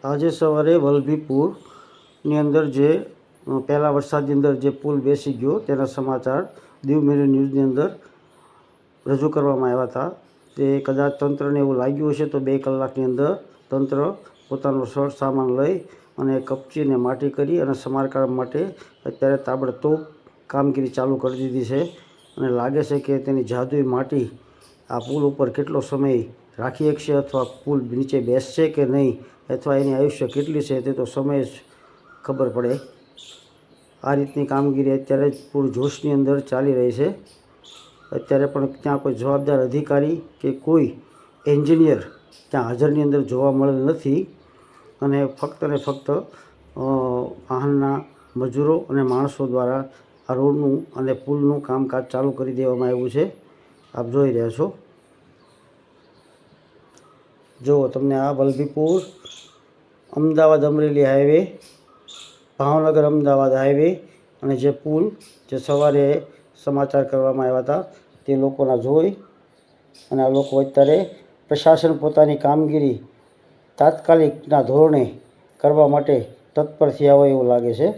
આજે સવારે વલભીપુરની અંદર જે પહેલા વરસાદની અંદર જે પુલ બેસી ગયો તેના સમાચાર દીવ મિરર ન્યૂઝની અંદર રજૂ કરવામાં આવ્યા હતા. તે કદાચ તંત્રને એવું લાગ્યું હશે તો 2 કલાકની અંદર તંત્ર પોતાનો સામાન લઈ અને કપચીને માટી કરી અને સમારકામ માટે અત્યારે તાબડતોબ કામગીરી ચાલુ કરી દીધી છે. અને લાગે છે કે તેની જાદુઈ માટી આ પુલ ઉપર કેટલો સમય રાખી શકશે અથવા પુલ નીચે બેસશે કે નહીં, અથવા એની આયુષ્ય કેટલી છે તે તો સમય જ ખબર પડે. આ રીતની કામગીરી અત્યારે પૂરજોશની અંદર ચાલી રહી છે. અત્યારે પણ ત્યાં કોઈ જવાબદાર અધિકારી કે કોઈ એન્જિનિયર ત્યાં હાજરની અંદર જોવા મળેલ નથી. અને ફક્ત ને ફક્ત વાહનના મજૂરો અને માણસો દ્વારા આ રોડનું અને પુલનું કામકાજ ચાલુ કરી દેવામાં આવ્યું છે. આપ જોઈ રહ્યા છો. જુઓ તમને આ વલભીપુર અમદાવાદ અમરેલી હાઈવે, ભાવનગર અમદાવાદ હાઈવે અને જે પુલ જે સવારે સમાચાર કરવામાં આવ્યા હતા તે લોકોના જોઈ અને આ લોકો અત્યારે પ્રશાસન પોતાની કામગીરી તાત્કાલિકના ધોરણે કરવા માટે તત્પર થયા હોય એવું લાગે છે.